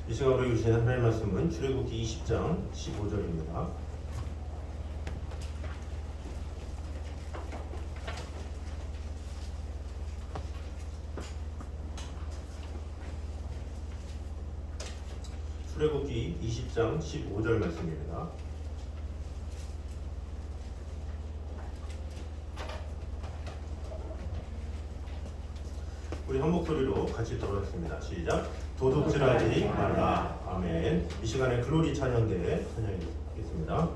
이 시간 우리 주신 하나님의 말씀은 출애굽기 20장 15절입니다. 출애굽기 20장 15절 말씀입니다. 우리 한 목소리로 같이 들어보겠습니다. 시작. 도둑질하지 말라. 아멘. 이 시간에 글로리 찬양대 찬양하겠습니다.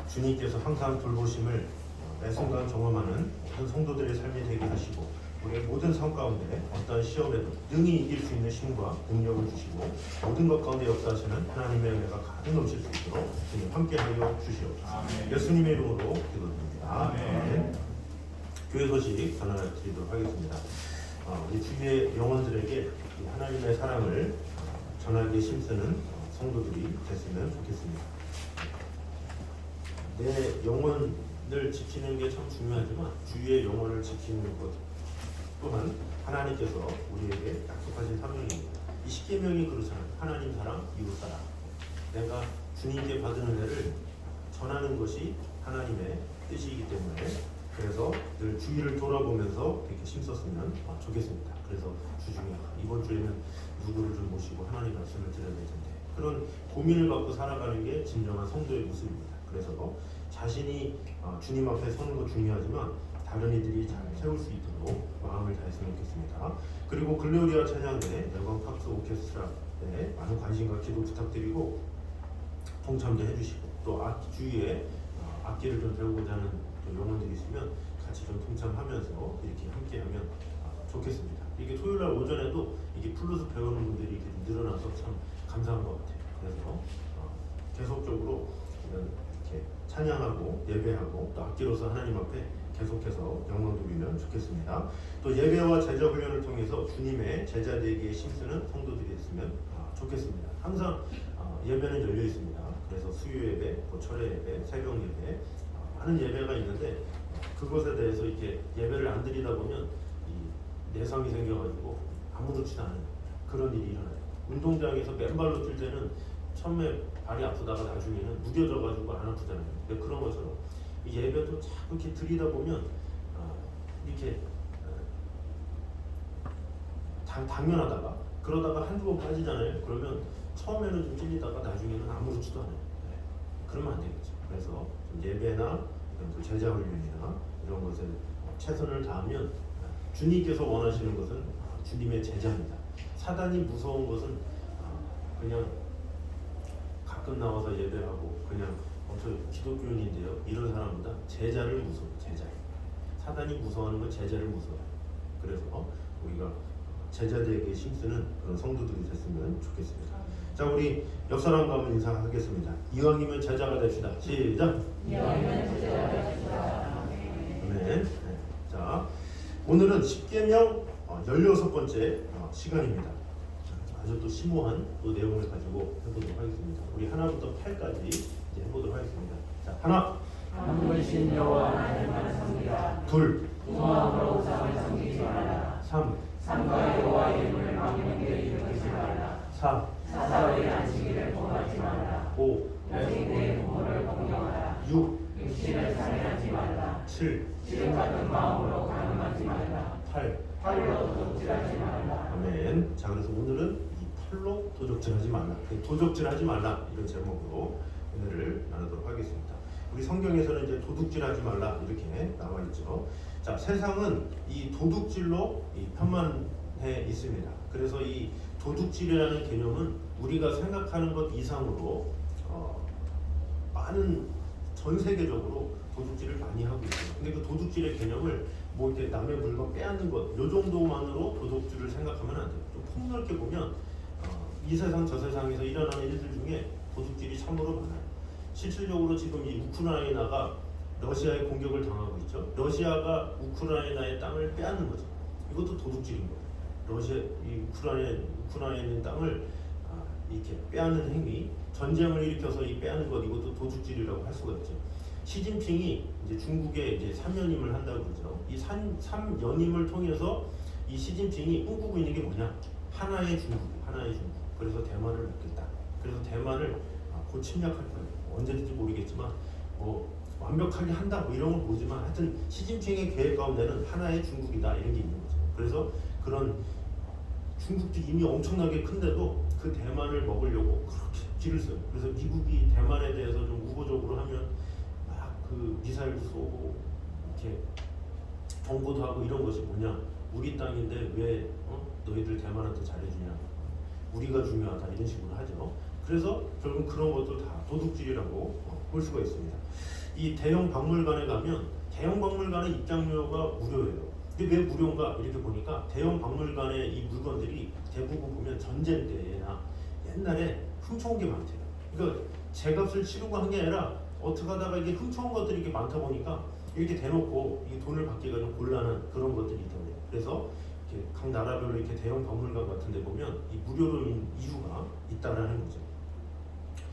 주님께서 항상 돌보심을 매 순간 경험하는 모든 성도들의 삶이 되게 하시고 우리의 모든 삶 가운데 어떤 시험에도 능히 이길 수 있는 힘과 능력을 주시고 모든 것 가운데 역사하시는 하나님의 은혜가 가득 넘칠 수 있도록 주님 함께하여 주시옵소서. 예수님의 이름으로 기도드립니다. 아멘. 교회 소식 전해 드리도록 하겠습니다. 우리 주위의 영혼들에게 하나님의 사랑을 전하기에 힘쓰는 성도들이 됐으면 좋겠습니다. 내 영혼을 지키는 게 참 중요하지만 주위의 영혼을 지키는 것 또한 하나님께서 우리에게 약속하신 사명입니다. 이 십계명이 그렇잖아요. 하나님 사랑, 이웃 사랑. 내가 주님께 받은 은혜를 전하는 것이 하나님의 뜻이기 때문에 그래서 늘 주위를 돌아보면서 이렇게 힘썼으면 좋겠습니다. 그래서 주중에 이번 주에는 누구를 좀 모시고 하나님 말씀을 드려야 될 텐데 그런 고민을 갖고 살아가는 게 진정한 성도의 모습입니다. 그래서 자신이 주님 앞에 서는 거 중요하지만 다른 이들이 잘 세울 수 있도록 마음을 다했으면 좋겠습니다. 그리고 글로리아 찬양대 열광 팝스 오케스트라에 많은 관심과 기도 부탁드리고 동참도 해주시고 또 주위에 악기를 좀 배우고자 하는 영혼들이 있으면 같이 좀 동참하면서 이렇게 함께하면 좋겠습니다. 이게 토요일 날 오전에도 이게 플루스 배우는 분들이 이렇게 늘어나서 참 감사한 것 같아요. 그래서 계속적으로 이렇게 찬양하고 예배하고 또 악기로서 하나님 앞에 계속해서 영광 돌리면 좋겠습니다. 또 예배와 제자 훈련을 통해서 주님의 제자 되기에 힘쓰는 성도들이 있으면 좋겠습니다. 항상 예배는 열려 있습니다. 그래서 수요 예배, 철회 예배, 새벽 예배 많은 예배가 있는데 그것에 대해서 이렇게 예배를 안 드리다 보면 이 내성이 생겨가지고 아무렇지도 않은 그런 일이 일어나요. 운동장에서 맨발로 뛸 때는 처음에 발이 아프다가 나중에는 무뎌져가지고 안 아프잖아요. 그런 것처럼 이 예배도 자꾸 이렇게 드리다 보면 이렇게 당연하다가 그러다가 한두 번 빠지잖아요. 그러면 처음에는 좀 찔리다가 나중에는 아무렇지도 않아요. 그러면 안 되겠죠. 그래서 예배나 또 제자 훈련이나 이런 것에 최선을 다하면 주님께서 원하시는 것은 주님의 제자입니다. 사단이 무서운 것은 그냥 가끔 나와서 예배하고 그냥 저 기독교인인데요 이런 사람보다 제자를 무서워요. 제자. 사단이 무서워하는 건 제자를 무서워해요. 그래서 우리가 제자들에게 힘쓰는 그런 성도들이 됐으면 좋겠습니다. 자, 우리 옆 사람과 한번 인사하겠습니다. 이왕이면 제자가 됩시다. 시작. 이왕이면 제자가 됩시다. 네. 자, 오늘은 십계명 16번째 시간입니다. 아주 또 심오한 또 내용을 가지고 해보도록 하겠습니다. 우리 하나부터 8까지 이제 해보도록 하겠습니다. 자, 하나. 한 분이신 여호와 하나님만 섬기라. 둘. 두 마음으로 우상을 섬기지 말라. 3. 삼가 여호와 이름을 망령되이 일으키지 말라. 4. 사사로이 안식일을 범하지 말라. 5. 내 부모를 공경하라. 6. 육신을 살인하지 말라. 7. 지금 같은 마음으로 간음하지 말라. 8. 팔로 도둑질하지 말라. 아멘. 자, 그래서 오늘은 이 팔로 도적질하지 말라. 도적질하지 말라 이런 제목으로 오늘을 나누도록 하겠습니다. 우리 성경에서는 이제 도둑질하지 말라 이렇게 나와 있죠. 자, 세상은 이 도둑질로 편만해 있습니다. 그래서 이 도둑질이라는 개념은 우리가 생각하는 것 이상으로 많은 전 세계적으로 도둑질을 많이 하고 있어요. 근데 그 도둑질의 개념을 뭐 이렇게 남의 물건 빼앗는 것, 요 정도만으로 도둑질을 생각하면 안 돼요. 좀 폭넓게 보면 이 세상 저 세상에서 일어나는 일들 중에 도둑질이 참으로 많아요. 실질적으로 지금 이 우크라이나가 러시아의 공격을 당하고 있죠. 러시아가 우크라이나의 땅을 빼앗는 거죠. 이것도 도둑질인 거예요. 이 우크라이나에 있는 땅을 이렇게 빼앗는 행위, 전쟁을 일으켜서 이 빼앗는 것, 이것도 도둑질이라고 할 수가 있죠. 시진핑이 이제 중국에 이제 3연임을 한다고 그러죠. 이 3연임을 통해서 이 시진핑이 꿈꾸고 있는 게 뭐냐? 하나의 중국. 그래서 대만을 먹겠다. 그래서 대만을 곧 침략할 거예요. 언제든지 모르겠지만 뭐 완벽하게 한다 뭐 이런 건 모르지만 하여튼 시진핑의 계획 가운데는 하나의 중국이다 이런 게 있는 거죠. 그래서 그런 중국도 이미 엄청나게 큰데도 그 대만을 먹으려고 그렇게 길을 써요. 그래서 미국이 대만에 대해서 좀 우호적으로 하면 막 그 미사일도 쏘고 이렇게 경고도 하고 이런 것이 뭐냐? 우리 땅인데 왜 너희들 대만한테 잘해주냐? 우리가 중요하다 이런 식으로 하죠. 그래서 결국 그런 것도 다 도둑질이라고 볼 수가 있습니다. 이 대형 박물관에 가면 대형 박물관의 입장료가 무료예요. 근데 왜 무료인가 이렇게 보니까 대형 박물관의 이 물건들이 대부분 보면 전쟁 때나 옛날에 훔쳐온 게 많대요. 그러니까 제값을 치르고 한 게 아니라 어떻게 하다가 이게 훔쳐온 것들이 이렇게 많다 보니까 이렇게 대놓고 이 돈을 받기가 좀 곤란한 그런 것들이 있다고 해요. 그래서 이렇게 각 나라별로 이렇게 대형 박물관 같은 데 보면 이 무료로인 이유가 있다라는 거죠.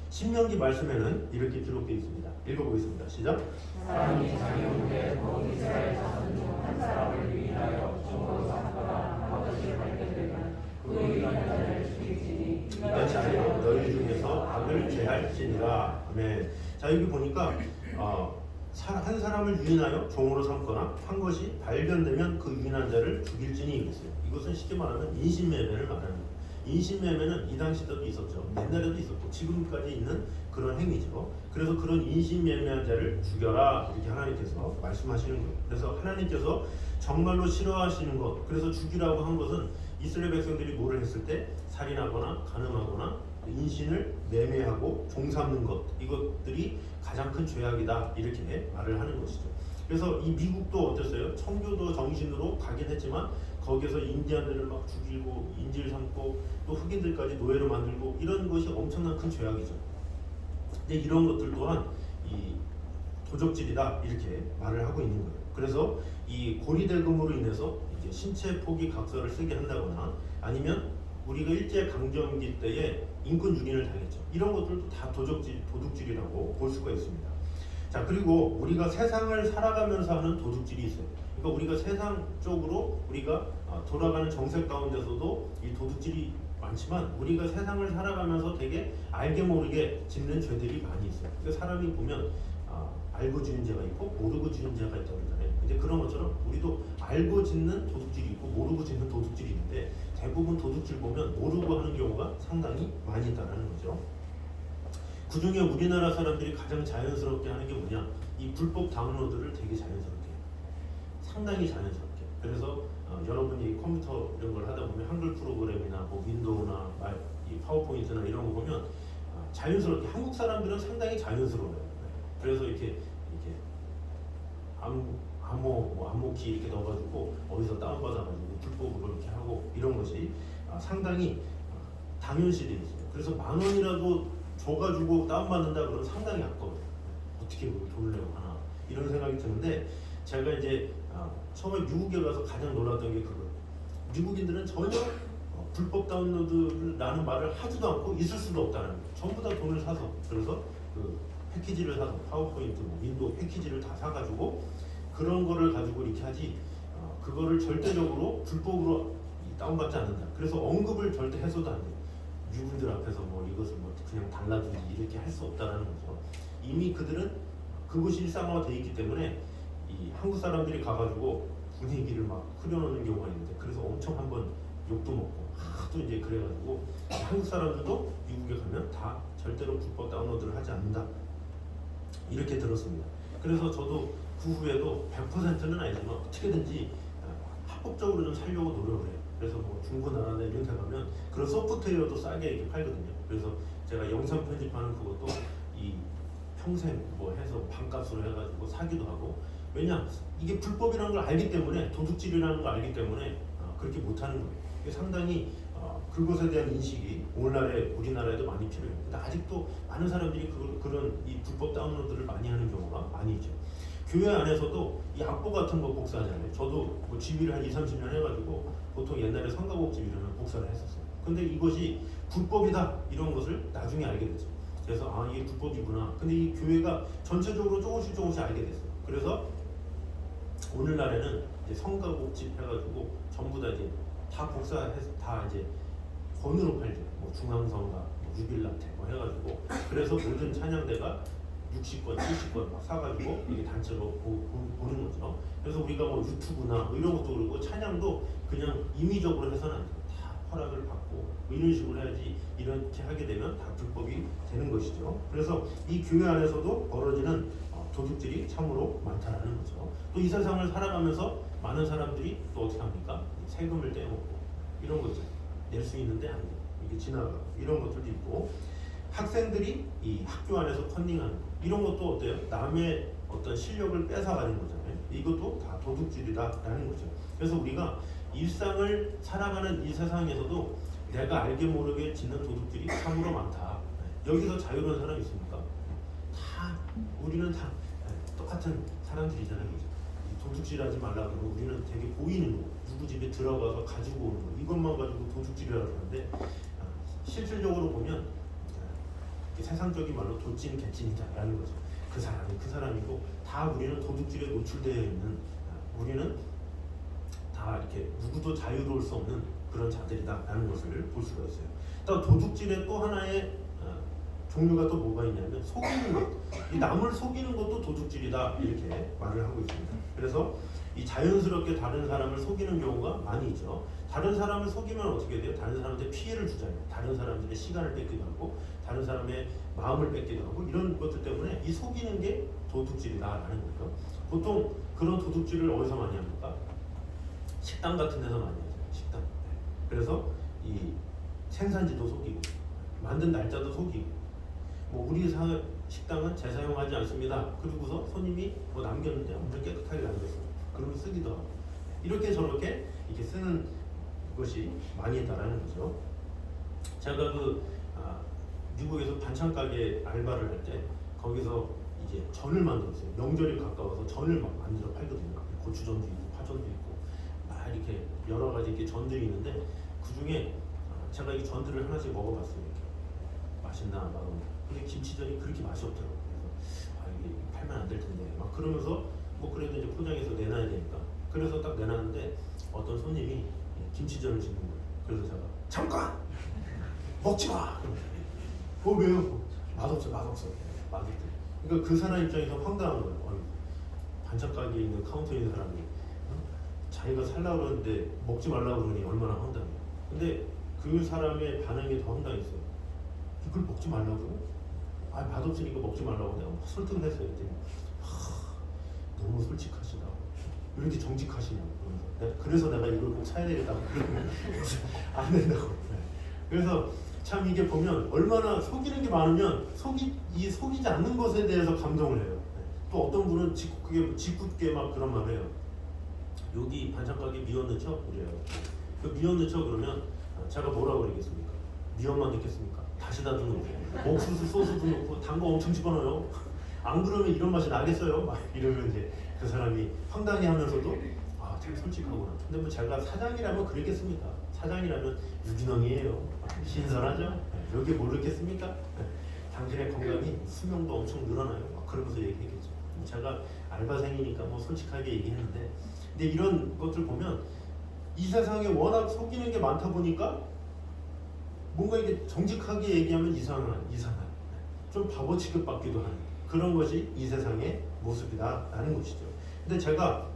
신명기 말씀에는 이렇게 기록되어 있습니다. 읽어보겠습니다. 시작. 사람이 자기 후에 곧 이스라엘 자손 중 한 사람을 유인하여 중으로 삼거나 버릇이 발견되면 그 유인한 자를 죽일지니 이같이 하여 너희 중에서 악을 제할지니라. 아멘. 자, 여기 보니까 한 사람을 유인하여 종으로 삼거나 한 것이 발견되면 그 유인한 자를 죽일지니 이랬어요. 이것은 쉽게 말하면 인신매매를 말하는 거예요. 인신매매는 이 당시 때도 있었죠. 옛날에도 있었고 지금까지 있는 그런 행위죠. 그래서 그런 인신매매한 자를 죽여라 이렇게 하나님께서 말씀하시는 거예요. 그래서 하나님께서 정말로 싫어하시는 것, 그래서 죽이라고 한 것은 이스라엘 백성들이 뭐를 했을 때 살인하거나 간음하거나 인신을 매매하고 종삼는 것, 이것들이 가장 큰 죄악이다 이렇게 말을 하는 것이죠. 그래서 이 미국도 어땠어요? 청교도 정신으로 가긴 했지만 거기에서 인디안들을 막 죽이고 인질 삼고 또 흑인들까지 노예로 만들고 이런 것이 엄청난 큰 죄악이죠. 근데 이런 것들 또한 이 도적질이다 이렇게 말을 하고 있는 거예요. 그래서 이 고리대금으로 인해서 이제 신체 포기 각서를 쓰게 한다거나 아니면 우리가 일제 강점기 때에 인권 유린을 당했죠. 이런 것들도 다 도둑질이라고 볼 수가 있습니다. 자, 그리고 우리가 세상을 살아가면서 하는 도둑질이 있어요. 그러니까 우리가 세상적으로 우리가 돌아가는 정색 가운데서도 이 도둑질이 많지만 우리가 세상을 살아가면서 되게 알게 모르게 짓는 죄들이 많이 있어요. 그러니까 사람이 보면 알고 지은 죄가 있고 모르고 지은 죄가 있다고 그러잖아요. 근데 그런 것처럼 우리도 알고 짓는 도둑질이 있고 모르고 짓는 도둑질이 있는데 대부분 도둑질 보면 모르고 하는 경우가 상당히 많이 있다는 거죠. 그중에 우리나라 사람들이 가장 자연스럽게 하는 게 뭐냐? 이 불법 다운로드를 되게 자연스럽게 해요. 상당히 자연스럽게. 그래서 여러분이 컴퓨터 이런 걸 하다 보면 한글 프로그램이나 뭐 윈도우나 이 파워포인트나 이런 거 보면 자연스럽게 한국 사람들은 상당히 자연스러워요. 그래서 이렇게 암호키 이렇게 넣어가지고 어디서 다운받아가지고 불법으로 이렇게 하고 이런 것이 상당히 당연시 돼 있어요. 그래서 10,000원이라도 줘가지고 다운받는다 그러면 상당히 아까워요. 어떻게 돈을 내고 하나 이런 생각이 드는데 제가 이제 처음에 미국에 가서 가장 놀랐던 게 그거예요. 미국인들은 전혀 불법 다운로드라는 말을 하지도 않고 있을 수도 없다는 거예요. 전부 다 돈을 사서 그래서 그 패키지를 사서 파워포인트, 윈도우 패키지를 다 사가지고 그런 거를 가지고 이렇게 하지 그거를 절대적으로 불법으로 다운받지 않는다. 그래서 언급을 절대 해서도 안 돼요. 유군들 앞에서 뭐 이것을 뭐 그냥 달라든지 이렇게 할 수 없다라는 거죠. 이미 그들은 그것이 일상화가 돼 있기 때문에 이 한국 사람들이 가가지고 분위기를 막 흐려놓는 경우가 있는데 그래서 엄청 한번 욕도 먹고 하도 이제 그래가지고 한국 사람들도 미국에 가면 다 절대로 불법 다운로드를 하지 않는다 이렇게 들었습니다. 그래서 저도 그 후에도 100%는 아니지만 어떻게든지 합법적으로 좀 살려고 노력을 해요. 그래서 뭐 중고나라나 이런 데 가면 그런 소프트웨어도 싸게 이렇게 팔거든요. 그래서 제가 영상 편집하는 그것도 이 평생 뭐 해서 반값으로 해가지고 사기도 하고 왜냐 이게 불법이라는 걸 알기 때문에 도둑질이라는 걸 알기 때문에 그렇게 못하는 거예요. 이게 상당히 그것에 대한 인식이 우리나라에도 많이 필요해요. 근데 아직도 많은 사람들이 그런 이 불법 다운로드를 많이 하는 경우가 많이 있죠. 교회 안에서도 이 악보 같은 거 복사하잖아요. 저도 뭐 집일을 한 20-30년 해가지고 보통 옛날에 성가곡 집일은 복사를 했었어요. 근데 이것이 불법이다 이런 것을 나중에 알게 됐죠. 그래서 이게 불법이구나. 근데 이 교회가 전체적으로 조금씩 알게 됐어요. 그래서 오늘날에는 이제 성가곡집 해가지고 전부 다 이제 다 복사해서 다 이제 번호로 팔죠. 뭐 중앙성가, 뭐 유빌라테 뭐 해가지고 그래서 모든 찬양대가 60권, 70권 막 사가지고 이게 단체로 보는 거죠. 그래서 우리가 뭐 유튜브나 뭐 이런 것도 그렇고 찬양도 그냥 임의적으로 해서는 안 돼요. 다 허락을 받고 뭐 이런 식으로 해야지 이렇게 하게 되면 다 불법이 되는 것이죠. 그래서 이 교회 안에서도 벌어지는 도둑질이 참으로 많다라는 거죠. 또 이 세상을 살아가면서 많은 사람들이 또 어떻게 합니까? 세금을 떼먹고 이런 거죠. 낼 수 있는데 안 돼요. 이게 지나가고 이런 것들도 있고 학생들이 이 학교 안에서 컨닝하는 거 이런 것도 어때요? 남의 어떤 실력을 뺏어가는 거잖아요. 이것도 다 도둑질이다라는 거죠. 그래서 우리가 일상을 살아가는 이 세상에서도 내가 알게 모르게 짓는 도둑질이 참으로 많다. 여기서 자유로운 사람 있습니까? 우리는 다 똑같은 사람들이잖아요. 도둑질하지 말라 그러고 우리는 되게 보이는 거, 누구 집에 들어가서 가지고 오는 거 이것만 가지고 도둑질이라고 하는데 실질적으로 보면 세상적인 말로 도찐 개찐이다라는 거죠. 그 사람이 그 사람이고 다 우리는 도둑질에 노출되어 있는 우리는 다 이렇게 누구도 자유로울 수 없는 그런 자들이다라는 것을 볼 수가 있어요. 또 도둑질의 또 하나의 종류가 또 뭐가 있냐면 속이는 것. 이 남을 속이는 것도 도둑질이다 이렇게 말을 하고 있습니다. 그래서 이 자연스럽게 다른 사람을 속이는 경우가 많이 있죠. 다른 사람을 속이면 어떻게 돼요? 다른 사람한테 피해를 주잖아요. 다른 사람들의 시간을 뺏기도 하고 다른 사람의 마음을 뺏기도 하고 이런 것들 때문에 이 속이는 게 도둑질이다라는 거죠. 보통 그런 도둑질을 어디서 많이 합니까? 식당 같은 데서 많이 하죠. 식당. 그래서 이 생산지도 속이고 만든 날짜도 속이고 뭐 우리 식당은 재사용하지 않습니다. 그리고서 손님이 뭐 남겼는데 엄청 깨끗하게 남겼어요. 그러면 쓰기도 하고 이렇게 저렇게 이렇게 쓰는 것이 많이 있다라는 거죠. 제가 미국에서 반찬 가게 알바를 할 때 거기서 이제 전을 만들었어요. 명절이 가까워서 전을 막 만들어 팔거든요. 고추전도 있고 파전도 있고 막 이렇게 여러 가지 이렇게 전들이 있는데 그 중에 제가 이 전들을 하나씩 먹어봤어요. 이렇게 맛있나 맛없나. 근데 김치전이 그렇게 맛이 없더라고요. 그래서 이게 팔면 안 될 텐데 막 그러면서 뭐 그래도 이제 포장해서 내놔야 되니까 그래서 딱 내놨는데 어떤 손님이 김치전을 짓는 거예요. 그래서 제가 잠깐 먹지 마. 왜요? 맛없어. 그러니까 그 사람 입장에서 황당한 거예요. 반찬 가게에 있는 카운터에 있는 사람이 자기가 살라고 그러는데 먹지 말라고 그러니 얼마나 황당해. 근데 그 사람의 반응이 더 황당했어요. 이걸 먹지 말라고? 맛없으니까 먹지 말라고 내가 설득을 했어요. 너무 솔직하시다. 왜 이렇게 정직하시냐고. 그래서 내가 이걸 꼭 사야 되겠다고 그러면 안 된다고. 그래서 참 이게 보면 얼마나 속이는 게 많으면 속이지 않는 것에 대해서 감동을 해요. 또 어떤 분은 짓궂게 막 그런 말을 해요. 여기 반찬 가게 미원 넣죠? 그래요. 그 미원 넣죠? 그러면 제가 뭐라고 그러겠습니까? 미원만 넣겠습니까? 다시다도 넣고 옥수수 소스도 넣고 단 거 엄청 집어넣어요. 안 그러면 이런 맛이 나겠어요? 막 이러면 이제 그 사람이 황당해하면서도 참 솔직하구나. 근데 뭐 제가 사장이라면 그랬겠습니까? 사장이라면 유기농이에요. 신선하죠? 여기 모르겠습니까? 당신의 건강이 수명도 엄청 늘어나요. 막 그러면서 얘기했겠죠. 제가 알바생이니까 뭐 솔직하게 얘기했는데, 근데 이런 것들 보면 이 세상에 워낙 속이는 게 많다 보니까 뭔가 이게 정직하게 얘기하면 이상한 좀 바보 취급받기도 하는 그런 것이 이 세상의 모습이다라는 것이죠. 근데 제가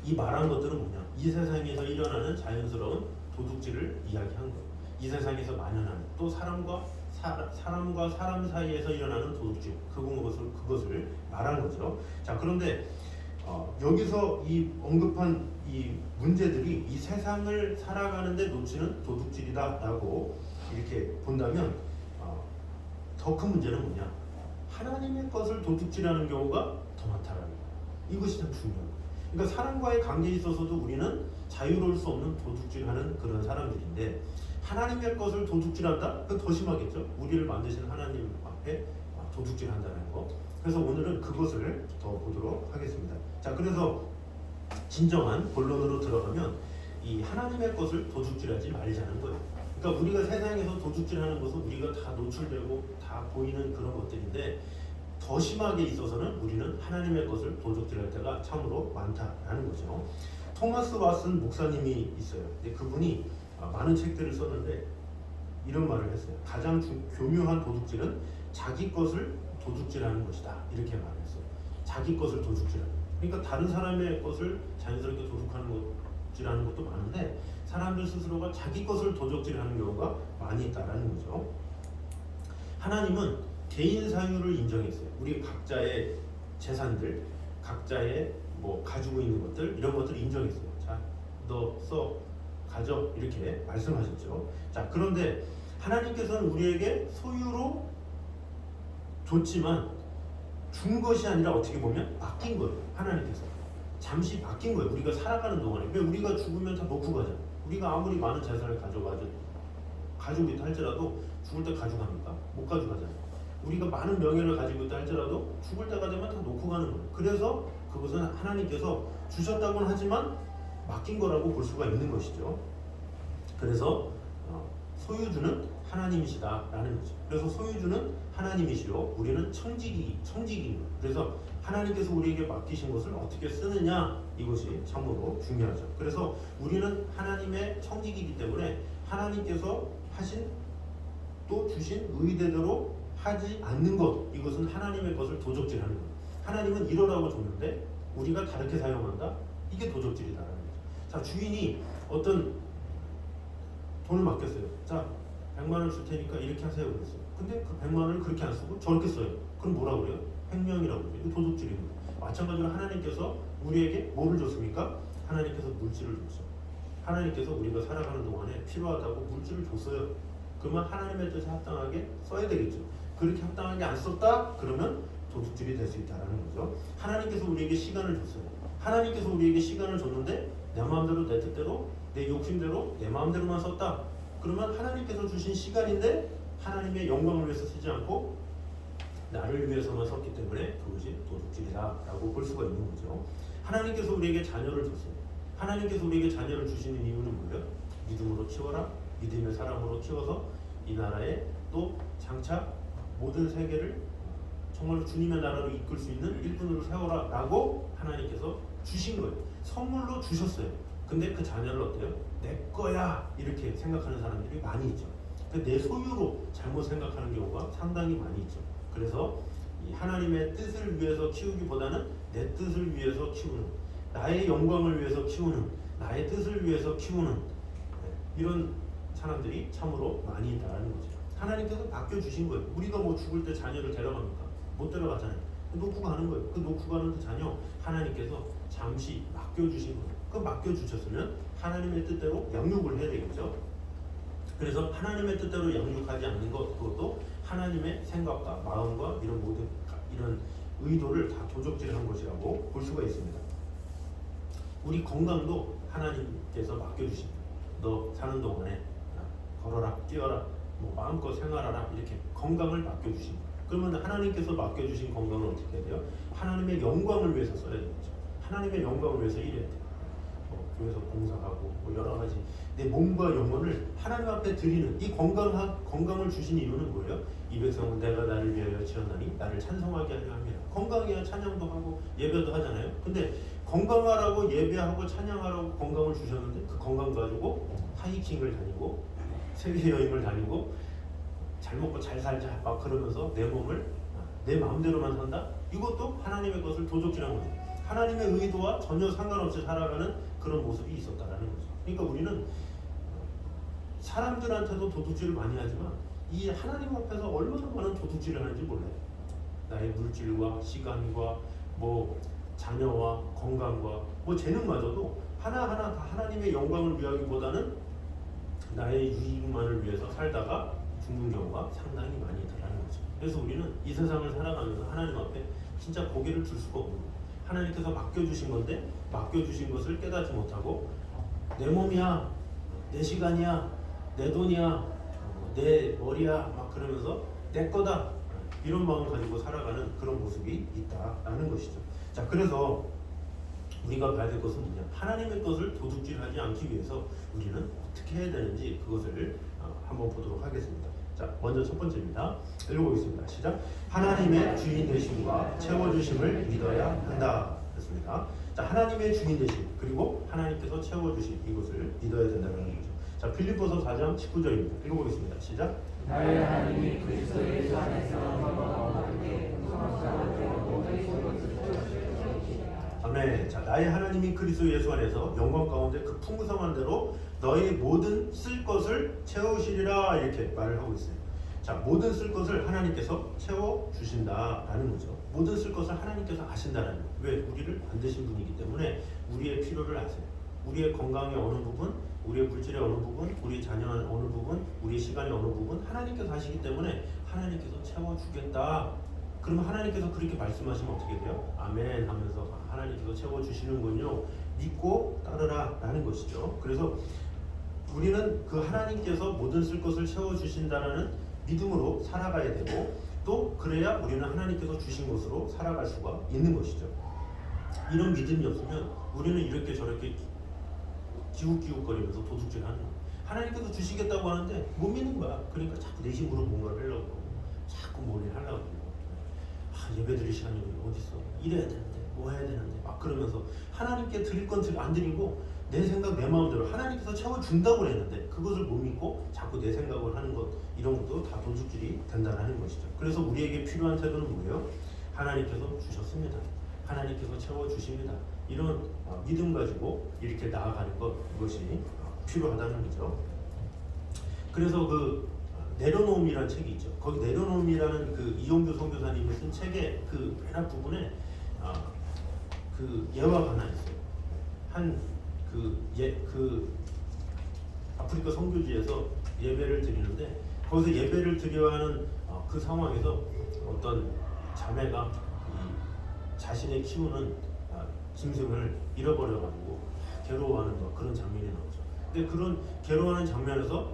이 말한 것들은 뭐냐? 이 세상에서 일어나는 자연스러운 도둑질을 이야기한 거예요. 이 세상에서 만연하는 또 사람과 사람 사이에서 일어나는 도둑질 그것을 말한 거죠. 자, 그런데 여기서 이 언급한 이 문제들이 이 세상을 살아가는데 놓치는 도둑질이다라고 이렇게 본다면 더 큰 문제는 뭐냐? 하나님의 것을 도둑질하는 경우가 더 많다라는 거예요. 이것이 참 중요해요. 그러니까 사람과의 관계에 있어서도 우리는 자유로울 수 없는 도둑질하는 그런 사람들인데 하나님의 것을 도둑질한다? 그건 더 심하겠죠. 우리를 만드신 하나님 앞에 도둑질한다는 거. 그래서 오늘은 그것을 더 보도록 하겠습니다. 자, 그래서 진정한 본론으로 들어가면 이 하나님의 것을 도둑질하지 말자는 거예요. 그러니까 우리가 세상에서 도둑질하는 것은 우리가 다 노출되고 다 보이는 그런 것들인데 더 심하게 있어서는 우리는 하나님의 것을 도둑질할 때가 참으로 많다라는 거죠. 토마스 왓슨 목사님이 있어요. 근데 그분이 많은 책들을 썼는데 이런 말을 했어요. 가장 교묘한 도둑질은 자기 것을 도둑질하는 것이다. 이렇게 말했어요. 자기 것을 도둑질하는. 그러니까 다른 사람의 것을 자연스럽게 도둑질하는 것도 많은데 사람들 스스로가 자기 것을 도둑질하는 경우가 많이 있다라는 거죠. 하나님은 개인 사유를 인정했어요. 우리 각자의 재산들, 각자의 뭐 가지고 있는 것들 이런 것들을 인정했어요. 자, 너 써 가져 이렇게 말씀하셨죠. 자, 그런데 하나님께서는 우리에게 소유로 줬지만 준 것이 아니라 어떻게 보면 맡긴 거예요. 하나님께서 잠시 맡긴 거예요. 우리가 살아가는 동안에. 왜 우리가 죽으면 다 놓고 가잖아요. 우리가 아무리 많은 재산을 가지고 있다 할지라도 죽을 때 가져갑니까? 못 가져가잖아요. 우리가 많은 명예를 가지고 있다 할지라도 죽을 때가 되면 다 놓고 가는 거예요. 그래서 그것은 하나님께서 주셨다고는 하지만 맡긴 거라고 볼 수가 있는 것이죠. 그래서 소유주는 하나님이시다라는 거죠. 그래서 소유주는 하나님이시요 우리는 청지기인 거예요. 그래서 하나님께서 우리에게 맡기신 것을 어떻게 쓰느냐 이것이 참으로 중요하죠. 그래서 우리는 하나님의 청지기이기 때문에 하나님께서 하신 또 주신 의대대로 하지 않는 것 이것은 하나님의 것을 도적질하는 거예요. 하나님은 이러라고 줬는데 우리가 다르게 사용한다? 이게 도적질이다라는 거죠. 자, 주인이 어떤 돈을 맡겼어요. 자, 100만 원을 줄 테니까 이렇게 하세요 그랬어요. 근데 그 100만 원을 그렇게 안 쓰고 저렇게 써요. 그럼 뭐라고 그래요? 횡령이라고 그래요. 이거 도둑질인 거예요. 마찬가지로 하나님께서 우리에게 뭐를 줬습니까? 하나님께서 물질을 줬어요. 하나님께서 우리가 살아가는 동안에 필요하다고 물질을 줬어요. 그러면 하나님의 뜻에 합당하게 써야 되겠죠. 그렇게 합당하게 안 썼다? 그러면 도둑질이 될 수 있다는 거죠. 하나님께서 우리에게 시간을 줬어요. 하나님께서 우리에게 시간을 줬는데 내 마음대로 내 뜻대로 내 욕심대로 내 마음대로만 썼다. 그러면 하나님께서 주신 시간인데 하나님의 영광을 위해서 쓰지 않고 나를 위해서만 썼기 때문에 그것이 도둑질이다라고 볼 수가 있는 거죠. 하나님께서 우리에게 자녀를 줬어요. 하나님께서 우리에게 자녀를 주시는 이유는 뭐예요? 믿음으로 키워라. 믿음의 사람으로 키워서 이 나라에 또 장차 모든 세계를 정말로 주님의 나라로 이끌 수 있는 일꾼으로 세워라 라고 하나님께서 주신 거예요. 선물로 주셨어요. 근데 그 자녀를 어때요? 내 거야 이렇게 생각하는 사람들이 많이 있죠. 내 소유로 잘못 생각하는 경우가 상당히 많이 있죠. 그래서 이 하나님의 뜻을 위해서 키우기보다는 내 뜻을 위해서 키우는, 나의 영광을 위해서 키우는, 나의 뜻을 위해서 키우는 이런 사람들이 참으로 많이 있다는 거죠. 하나님께서 맡겨주신 거예요. 우리가 뭐 죽을 때 자녀를 데려갑니까? 못 데려가잖아요. 놓고 가는 거예요. 그 놓고 가는 그 자녀 하나님께서 잠시 맡겨주신 거예요. 그 맡겨주셨으면 하나님의 뜻대로 양육을 해야 되겠죠. 그래서 하나님의 뜻대로 양육하지 않는 것, 그것도 하나님의 생각과 마음과 이런 모든 이런 의도를 다 도적질한 것이라고 볼 수가 있습니다. 우리 건강도 하나님께서 맡겨주십니다. 너 사는 동안에 걸어라, 뛰어라, 뭐 마음껏 생활하라 이렇게 건강을 맡겨주십니다. 그러면 하나님께서 맡겨주신 건강을 어떻게 해야 돼요? 하나님의 영광을 위해서 써야 되겠죠. 하나님의 영광을 위해서 일해야 돼요. 교회에서 봉사하고 뭐 여러 가지 내 몸과 영혼을 하나님 앞에 드리는 이 건강을 주신 이유는 뭐예요? 이 백성은 내가 나를 위하여 지었나니 나를 찬송하게 하려 합니다. 건강해야 찬양도 하고 예배도 하잖아요. 근데 건강하라고 예배하고 찬양하라고 건강을 주셨는데 그 건강 가지고 하이킹을 다니고 세계 여행을 다니고 잘 먹고 잘 살자 막 그러면서 내 몸을 내 마음대로만 산다? 이것도 하나님의 것을 도적질한 거죠. 하나님의 의도와 전혀 상관없이 살아가는 그런 모습이 있었다라는 거죠. 그러니까 우리는 사람들한테도 도둑질을 많이 하지만 이 하나님 앞에서 얼마나 많은 도둑질을 하는지 몰라요. 나의 물질과 시간과 뭐 자녀와 건강과 뭐 재능마저도 하나하나 다 하나님의 영광을 위하기보다는 나의 유익만을 위해서 살다가 죽는 경우가 상당히 많이 있다는 거죠. 그래서 우리는 이 세상을 살아가면서 하나님 앞에 진짜 고개를 들 수가 없는 거예요. 하나님께서 맡겨주신 건데 맡겨주신 것을 깨닫지 못하고 내 몸이야, 내 시간이야, 내 돈이야, 내 머리야 막 그러면서 내 거다 이런 마음 가지고 살아가는 그런 모습이 있다라는 것이죠. 자, 그래서 우리가 봐야 될 것은 뭐냐? 하나님의 것을 도둑질하지 않기 위해서 우리는 어떻게 해야 되는지 그것을 한번 보도록 하겠습니다. 자, 먼저 첫 번째입니다. 읽어보겠습니다. 시작. 하나님의 주인 되심과 채워주심을 믿어야 한다. 됐습니다. 자, 하나님의 주인 되심 그리고 하나님께서 채워주심 이것을 믿어야 된다는 거죠. 자, 필립보서 4장 19절입니다. 읽어보겠습니다. 시작. 나의 하나님이 그리스도 예수 안에서 아멘. 자, 나의 하나님이 그리스도 예수 안에서 영광 가운데 그 풍성한 대로 너희 모든 쓸 것을 채우시리라 이렇게 말을 하고 있어요. 자, 모든 쓸 것을 하나님께서 채워 주신다라는 거죠. 모든 쓸 것을 하나님께서 아신다라는 거예요. 왜? 우리를 만드신 분이기 때문에 우리의 필요를 아세요. 우리의 건강의 어느 부분, 우리의 물질의 어느 부분, 우리의 자녀의 어느 부분, 우리의 시간의 어느 부분 하나님께서 아시기 때문에 하나님께서 채워주겠다. 그러면 하나님께서 그렇게 말씀하시면 어떻게 돼요? 아멘 하면서 하나님께서 채워주시는군요. 믿고 따르라 라는 것이죠. 그래서 우리는 그 하나님께서 모든 쓸 것을 채워주신다는 믿음으로 살아가야 되고 또 그래야 우리는 하나님께서 주신 것으로 살아갈 수가 있는 것이죠. 이런 믿음이 없으면 우리는 이렇게 저렇게 기웃기웃거리면서 도둑질하는 거예요. 하나님께서 주시겠다고 하는데 못 믿는 거야. 그러니까 자꾸 내 힘으로 뭔가를 하려고 하고 자꾸 뭘 하려고 하고 예배 드릴 시간이 어디 있어? 이래야 되는데 뭐 해야 되는데 막 그러면서 하나님께 드릴 건 안 드리고 내 생각 내 마음대로 하나님께서 채워준다고 했는데 그것을 못 믿고 자꾸 내 생각을 하는 것 이런 것도 다 도둑질이 된다는 것이죠. 그래서 우리에게 필요한 태도는 뭐예요? 하나님께서 주셨습니다. 하나님께서 채워주십니다. 이런 믿음 가지고 이렇게 나아가는 것 이것이 필요하다는 거죠. 그래서 그 내려놓음이라는 책이 있죠. 거기 내려놓음이라는 그 이용규 선교사님이 쓴 책의 그 맨 앞부분에 그 예화가 하나 있어요. 그 아프리카 선교지에서 예배를 드리는데 거기서 예배를 드려야 하는 그 상황에서 어떤 자매가 이 자신의 키우는 짐승을 잃어버려가지고 괴로워하는 그런 장면이 나오죠. 근데 그런 괴로워하는 장면에서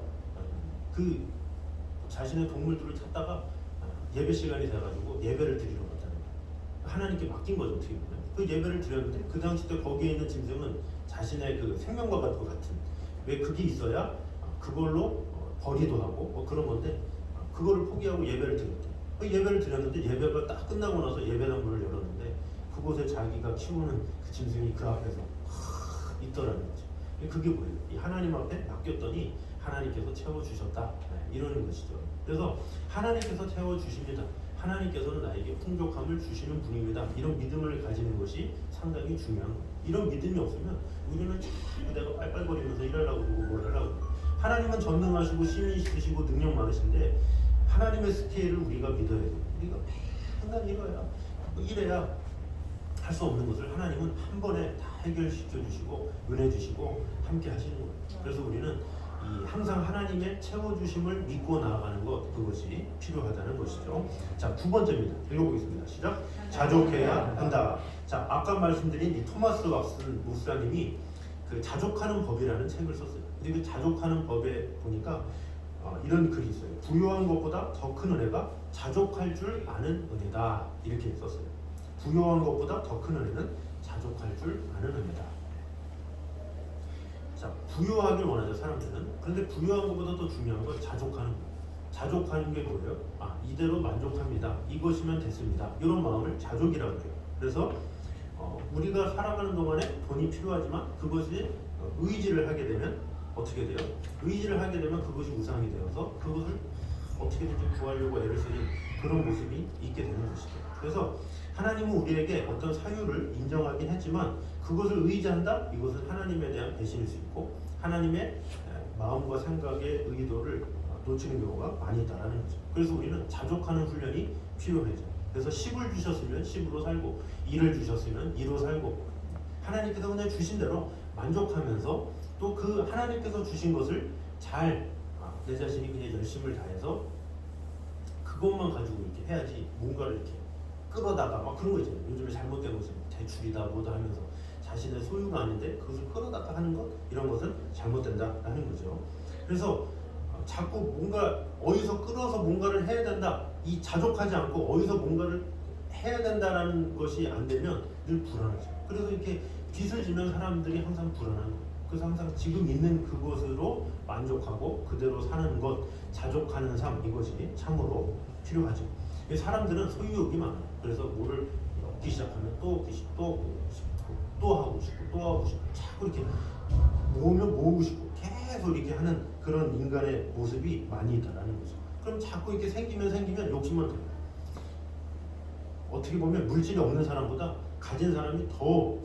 그 자신의 동물들을 찾다가 예배 시간이 돼가지고 예배를 드리러 갔다는 거예요. 하나님께 맡긴 거죠, 어떻게 보면. 그 예배를 드렸는데 그 당시 때 거기에 있는 짐승은 자신의 그 생명과 같은 왜 그게 있어야 그걸로 벌이도 하고 뭐 그런 건데 그거를 포기하고 예배를 드렸대. 그 예배를 드렸는데 예배가 딱 끝나고 나서 예배당 문을 열었는데 그곳에 자기가 키우는 그 짐승이 그 앞에서 있더라는 거죠. 그게 뭐예요? 이 하나님 앞에 맡겼더니 하나님께서 채워주셨다, 이러는 것이죠. 그래서 하나님께서 채워주십니다. 하나님께서는 나에게 풍족함을 주시는 분입니다. 이런 믿음을 가지는 것이 상당히 중요한 거예요. 이런 믿음이 없으면 우리는 자꾸 내가 빨빨거리면서 일하려고 그러고 뭘 하려고 그러고. 하나님은 전능하시고 힘이 있으시고 능력 많으신데 하나님의 스케일을 우리가 믿어야 돼요. 우리가 맨날 이래야 할 수 없는 것을 하나님은 한 번에 다 해결시켜 주시고 은혜 주시고 함께 하시는 거예요. 그래서 우리는 항상 하나님의 채워주심을 믿고 나아가는 것, 그것이 필요하다는 것이죠. 자, 두 번째입니다. 읽어보겠습니다. 시작. 자족해야 한다. 자, 아까 말씀드린 이 토마스 왑슨 목사님이 그 자족하는 법이라는 책을 썼어요. 근데 그 자족하는 법에 보니까 이런 글이 있어요. 부요한 것보다 더 큰 은혜가 자족할 줄 아는 은혜다. 이렇게 썼어요. 부요한 것보다 더 큰 은혜는 자족할 줄 아는 은혜다. 자, 부요하길 원하죠, 사람들은. 그런데 부요한 것보다 더 중요한 건 자족하는 거예요. 자족하는 게 뭐예요? 이대로 만족합니다. 이것이면 됐습니다. 이런 마음을 자족이라고 해요. 그래서 우리가 살아가는 동안에 돈이 필요하지만 그것이 의지를 하게 되면 어떻게 돼요? 의지를 하게 되면 그것이 우상이 되어서 그것을 어떻게든지 구하려고 애를 쓰는 그런 모습이 있게 되는 것이죠. 그래서 하나님은 우리에게 어떤 사유를 인정하긴 했지만 그것을 의지한다? 이것은 하나님에 대한 배신일 수 있고 하나님의 마음과 생각의 의도를 놓치는 경우가 많이 있다는 거죠. 그래서 우리는 자족하는 훈련이 필요해져. 그래서 10을 주셨으면 10으로 살고 2를 주셨으면 2로 살고 하나님께서 그냥 주신 대로 만족하면서 또 그 하나님께서 주신 것을 잘 내 자신이 그냥 열심을 다해서 그것만 가지고 이렇게 해야지 뭔가를 이렇게 끌어다가 막 그런 거 있잖아요. 요즘에 잘못된 것은 대출이다 뭐다 하면서 자신의 소유가 아닌데 그것을 끌어다가 하는 것, 이런 것은 잘못된다라는 거죠. 그래서 자꾸 뭔가 어디서 끌어서 뭔가를 해야 된다, 이 자족하지 않고 어디서 뭔가를 해야 된다라는 것이 안 되면 늘 불안하죠. 그래서 이렇게 빚을 지면 사람들이 항상 불안한 거예요. 그래서 항상 지금 있는 그것으로 만족하고 그대로 사는 것, 자족하는 삶, 이것이 참으로 필요하죠. 사람들은 소유욕이 많아요. 그래서 뭐를 얻기 시작하면 또 얻기 싶고 또 하고 싶고 또 하고 싶고 자꾸 이렇게 모으면 모으고 싶고 계속 이렇게 하는 그런 인간의 모습이 많이 있다라는 거죠. 그럼 자꾸 이렇게 생기면 욕심만 들어요. 어떻게 보면 물질이 없는 사람보다 가진 사람이 더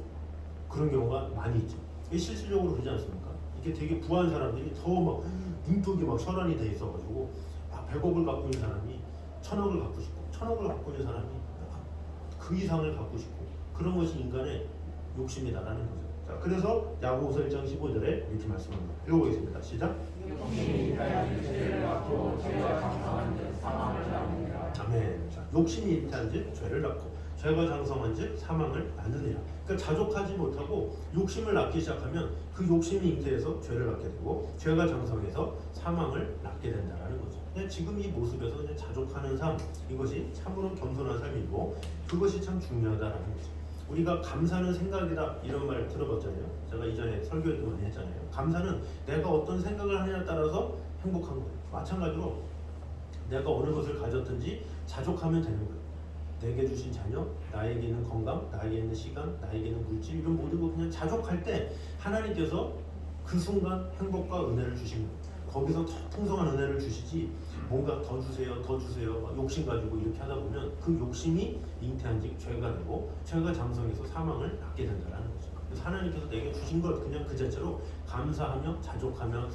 그런 경우가 많이 있죠. 이게 실질적으로 그러지 않습니까? 이게 되게 부한 사람들이 더 막 눈독이 막 혈안이 돼 있어가지고 100억을 갖고 있는 사람이 1000억을 갖고 싶고 1000억을 갖고 있는 사람이 그 이상을 갖고 싶고 그런 것이 인간의 욕심이다라는 거죠. 자, 그래서 야고보서 1장 15절에 이렇게 말씀합니다. 읽어보겠습니다. 시작. 아멘. 자, 욕심이 잉태한즉 죄를 낳고 죄가 장성한즉 사망을 낳느니라. 그러니까 자족하지 못하고 욕심을 낳기 시작하면 그 욕심이 잉태해서 죄를 낳게 되고 죄가 장성해서 사망을 낳게 된다라는 거죠. 그냥 지금 이 모습에서 그냥 자족하는 삶, 이것이 참으로 겸손한 삶이고 그것이 참 중요하다라는 거죠. 우리가 감사는 생각이다 이런 말 들어봤잖아요. 제가 이전에 설교에도 많이 했잖아요. 감사는 내가 어떤 생각을 하느냐에 따라서 행복한 거예요. 마찬가지로 내가 어느 것을 가졌든지 자족하면 되는 거예요. 내게 주신 자녀, 나에게 있는 건강, 나에게 있는 시간, 나에게 있는 물질, 이런 모든 거 그냥 자족할 때 하나님께서 그 순간 행복과 은혜를 주신 거예요. 거기서 더 풍성한 은혜를 주시지 뭔가 더 주세요 막 욕심 가지고 이렇게 하다 보면 그 욕심이 잉태한즉 죄가 되고 죄가 장성해서 사망을 낳게 된다는 거죠. 그래서 하나님께서 내게 주신 것 그냥 그 자체로 감사하며 자족하며